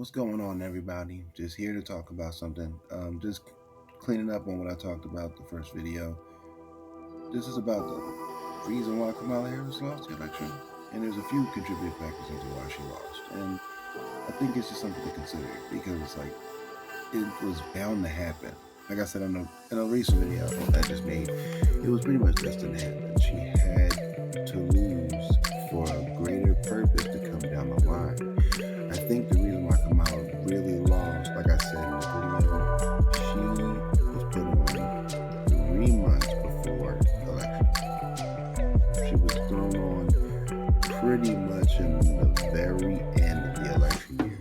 What's going on, everybody? Just here to talk about something. Just cleaning up on what I talked about the first video. This is about the reason why Kamala Harris lost the election, and there's a few contributing factors into why she lost. And I think it's just something to consider because it's like it was bound to happen. Like I said in a recent video I just made, it was pretty much destined to happen. She had to lose for a greater purpose to come down the line. I think the reason why Kamala really lost, like I said in the video, she was put on 3 months before the election. She was thrown on pretty much in the very end of the election year.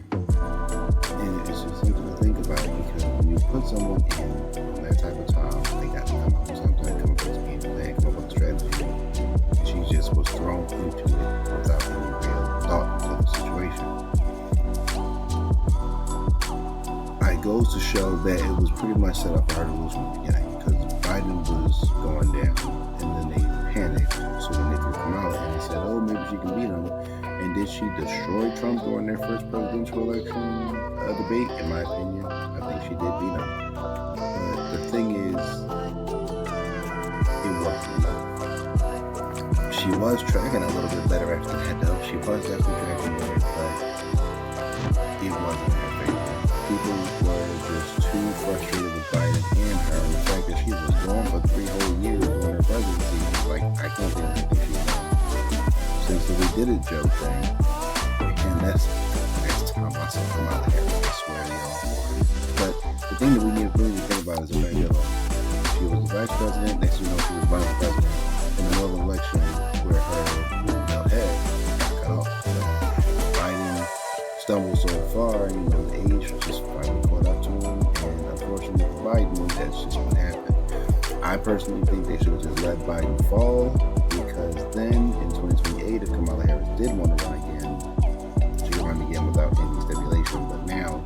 And it's just something to think about because when you put someone in that type of time, they got to come up with something, come up with a game plan, come up with a strategy. And she just was thrown into it without any real thought into the situation. It goes to show that it was pretty much set up for her to lose from the beginning because Biden was going down and then they panicked. So when they threw Kamala in, they said, oh, maybe she can beat him. And did she destroy Trump during their first presidential election debate? In my opinion, I think she did beat him. But the thing is, it wasn't enough. She was tracking a little bit better after that, though. She was definitely tracking better, but it wasn't her favorite. People were just too frustrated with Biden and her, and the fact that she was gone for 3 whole years during her presidency. Like, I can't think of anything she's done since the "we did it" joke thing. And that's the next time I saw Kamala Harris, I swear to y'all. But the thing that we need to really think about is the fact that she was the vice president. Next thing you know, she was vice president in the middle of an election where her head got cut off. Biden stumbled so far, the age just finally caught up to him, and unfortunately for Biden, that's just what happened. I personally think they should have just let Biden fall, because then in 2028, if Kamala Harris did want to run again, she could run again without any stipulation, but now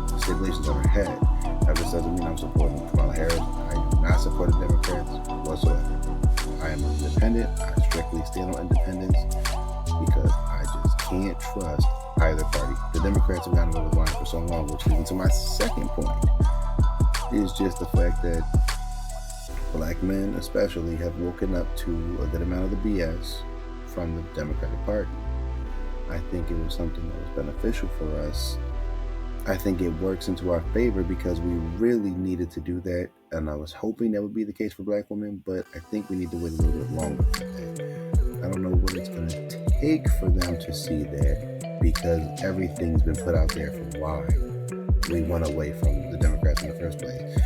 the stipulations on her head. That just doesn't mean I'm supporting Kamala Harris. I do not support the Democrats whatsoever. I am independent. I strictly stand on independence because I just can't trust either party. The Democrats have gotten over the line for so long, which leads to my second point, is just the fact that black men especially have woken up to a good amount of the BS from the Democratic Party. I think it was something that was beneficial for us. I think it works into our favor because we really needed to do that, and I was hoping that would be the case for black women, but I think we need to wait a little bit longer for that. I don't know what it's going to take for them to see that, because everything's been put out there for why we went away from the Democrats in the first place.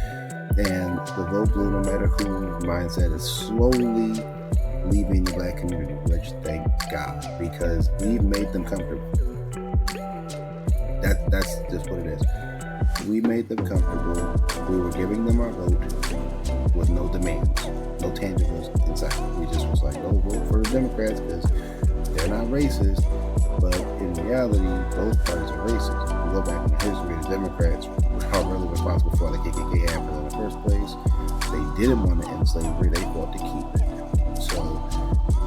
And the vote blue, no matter who mindset, is slowly leaving the black community, which thank God, because we've made them comfortable. That's just what it is. We made them comfortable. We were giving them our vote with no demands, no tangibles inside. We just was like, oh, vote for the Democrats because they're not racist. But in reality, both parties are racist. If you go back in history, the Democrats are really responsible for the KKK happening in the first place. They didn't want to end slavery. They fought to keep it. So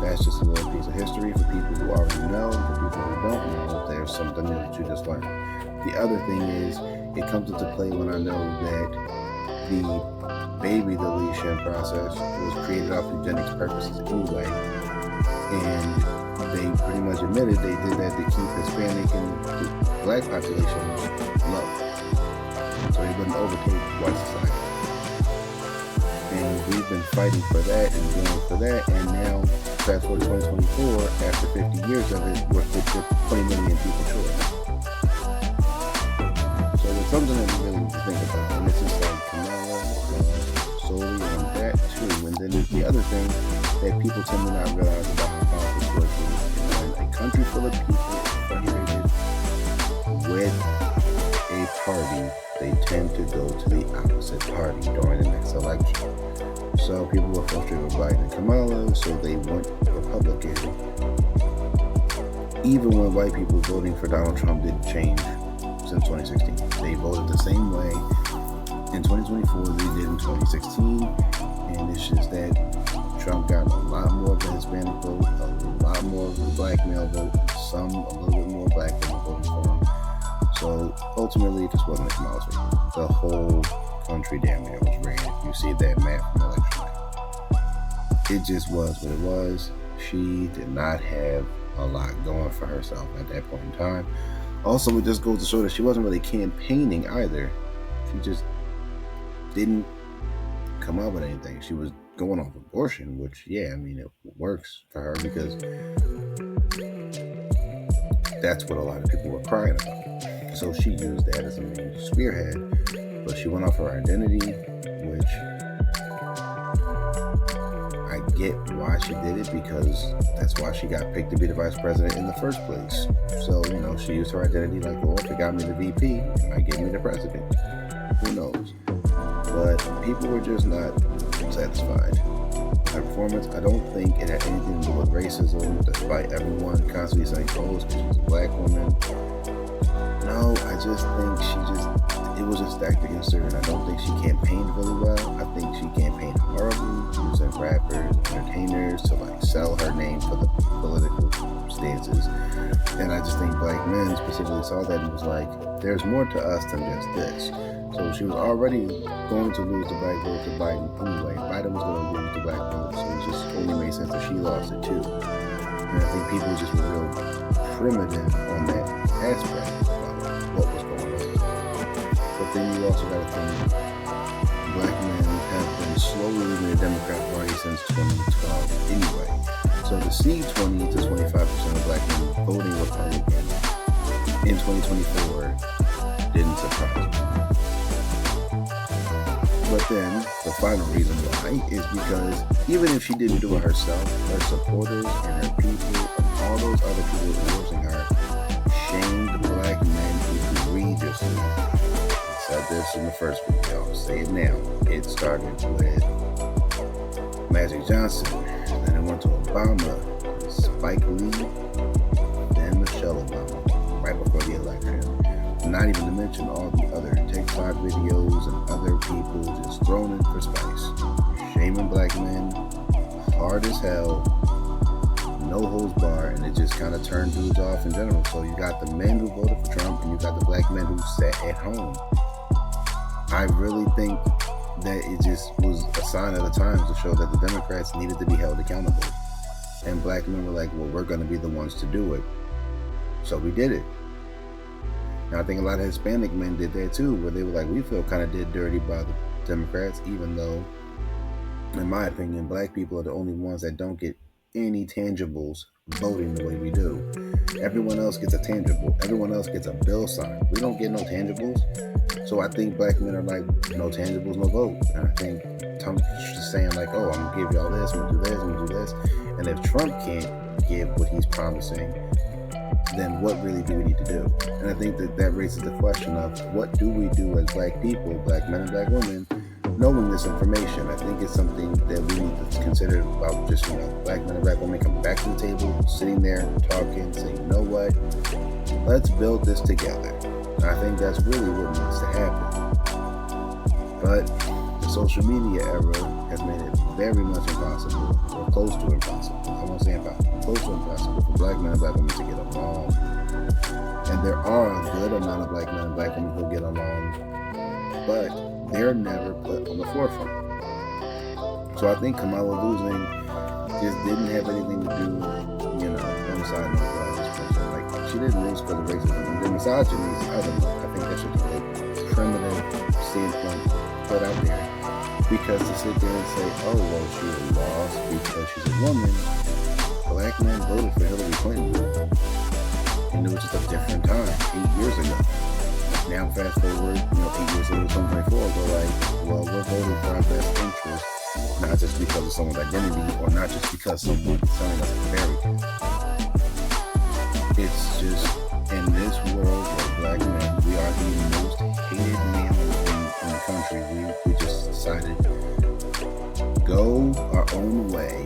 that's just a little piece of history for people who already know. For people who don't know, there's something new that you just learned. The other thing is, it comes into play when I know that the baby deletion process was created off eugenics purposes anyway. And they pretty much admitted they did that to keep Hispanic and the black population low, so they wouldn't overtake white society. And we've been fighting for that and going for that, and now fast forward 2024, after 50 years of it, we're 20 million people short. So it's something that we really need to think about, and this is like Kamala solely on that too. And then there's the other thing that people tend to not realize about how politics works is when a country full of people is frustrated with a party, they tend to go to the opposite party during the next election. So people were frustrated with Biden and Kamala, so they went Republican. Even when white people voting for Donald Trump didn't change since 2016. They voted the same way in 2024 as they did in 2016, and it's just that Trump got a lot more of the Hispanic vote, a lot more of the black male vote, some a little bit more black women voting for him. So ultimately, this wasn't Kamala's favorite. The whole country damn near was ran. You see that map from election night. It just was what it was. She did not have a lot going for herself at that point in time. Also, it just goes to show that she wasn't really campaigning either. She just didn't come up with anything. She was going off abortion, which, yeah, I mean, it works for her because that's what a lot of people were crying about. So she used that as a main spearhead, but she went off her identity, which I get why she did it, because that's why she got picked to be the vice president in the first place. So, she used her identity like, well, if it got me the VP, it might get me the president. Who knows? But people were just not satisfied with her performance. I don't think it had anything to do with racism, despite everyone constantly saying, oh, it's because she's a black woman. No, I just think it was just stacked against her, and I don't think she campaigned really well. I think she campaigned horribly, using rappers, entertainers to sell her name for the political stances. And I just think black men specifically saw that and was like, there's more to us than just this. So she was already going to lose the black vote to Biden anyway. Biden was going to lose the black vote, so it just only made sense that she lost it too. And I think people just were real primitive on that aspect of what was going on. But then you also got to think black men have been slowly leaving the Democrat Party since 2012 anyway. So to see 20 to 25% of black men voting Republican in 2024 didn't surprise me. But then, the final reason why is because even if she didn't do it herself, her supporters and her people and all those other people endorsing her shamed black men egregiously. I said this in the first video, I'll say it now. It started with Magic Johnson, then it went to Obama, Spike Lee, then Michelle Obama, right before the election. Not even to mention all the other TikTok videos and other people just thrown in for spice. Shaming black men, hard as hell, no holds barred, and it just kind of turned dudes off in general. So you got the men who voted for Trump and you got the black men who sat at home. I really think that it just was a sign of the times to show that the Democrats needed to be held accountable. And black men were like, well, we're going to be the ones to do it. So we did it. Now, I think a lot of Hispanic men did that too, where they were like, we feel kind of did dirty by the Democrats, even though, in my opinion, black people are the only ones that don't get any tangibles voting the way we do. Everyone else gets a tangible. Everyone else gets a bill signed. We don't get no tangibles. So I think black men are like, no tangibles, no vote. And I think Trump's just saying like, oh, I'm going to give y'all this, I'm going to do this, I'm going to do this. And if Trump can't give what he's promising, then what really do we need to do? And I think that raises the question of what do we do as black people, black men and black women, knowing this information. I think it's something that we need to consider about just, black men and black women coming back to the table, sitting there, talking, saying, you know what, let's build this together. And I think that's really what needs to happen. But the social media era has made it very much impossible, or close to impossible. I won't say impossible, close to impossible for black men and black women to get along. And there are a good amount of black men and black women who get along, but they're never put on the forefront. So I think Kamala losing just didn't have anything to do, on the side of this person. Like, she didn't lose because of racism. And the misogyny, I don't know. I think that's just a primitive standpoint put out there. Because to sit there and say, oh, well, she lost because she's a woman, black men voted for Hillary Clinton. And it was just a different time, 8 years ago. Now, fast forward, 8 years later, 2024, we're like, well, we're voting for our best interest, not just because of someone's identity or not just because someone's telling us to bury them. It's just, in this world where black men, we are the most hated man in the country. We just decided to go our own way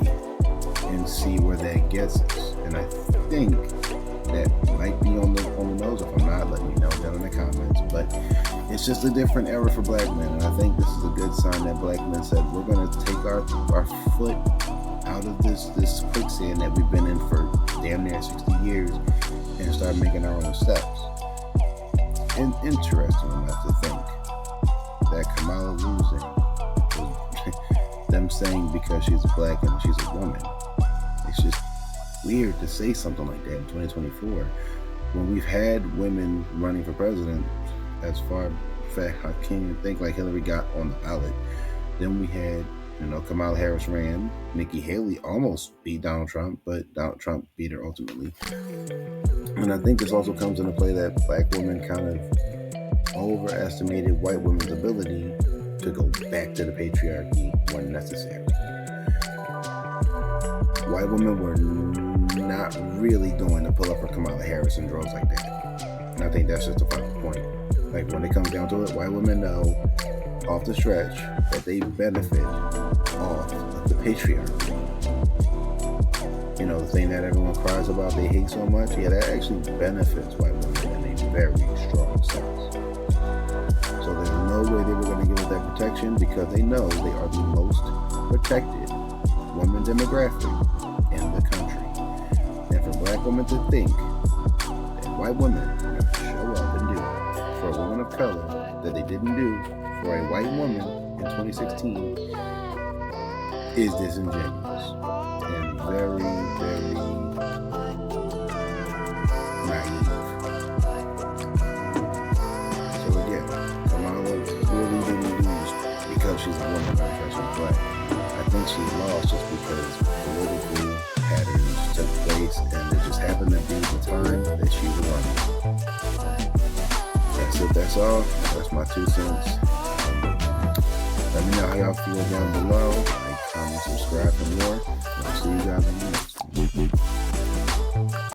and see where that gets us. And I think that might be on the nose. If I'm not, let me know down in the comments. But it's just a different era for black men, and I think this is a good sign that black men said we're going to take our foot out of this quicksand that we've been in for damn near 60 years and start making our own steps. interesting enough to think that Kamala losing was them saying because she's black and she's a woman. It's just weird to say something like that in 2024 when we've had women running for president as far back. I can't even think, like Hillary got on the ballot. Then we had, Kamala Harris ran. Nikki Haley almost beat Donald Trump, but Donald Trump beat her ultimately. And I think this also comes into play that black women kind of overestimated white women's ability to go back to the patriarchy when necessary. White women were not really going to pull up for Kamala Harris in droves like that. And I think that's just the final point. Like, when it comes down to it, white women know off the stretch that they benefit off of the patriarchy. The thing that everyone cries about, they hate so much, that actually benefits white women in a very strong sense. So there's no way they were going to give it that protection because they know they are the most protected women demographic in the country. And for black women to think that white women are going to show up and do for a woman of color that they didn't do for a white woman in 2016 is disingenuous and very, very naive. So again, Kamala really didn't lose because she's a woman, not because she's black. I think she lost just because political patterns took place and it just happened to be the time that she was running. That's it, that's all. That's my 2 cents. Let me know how y'all feel down below. Like, comment, subscribe for more. I'll see you guys in the next one.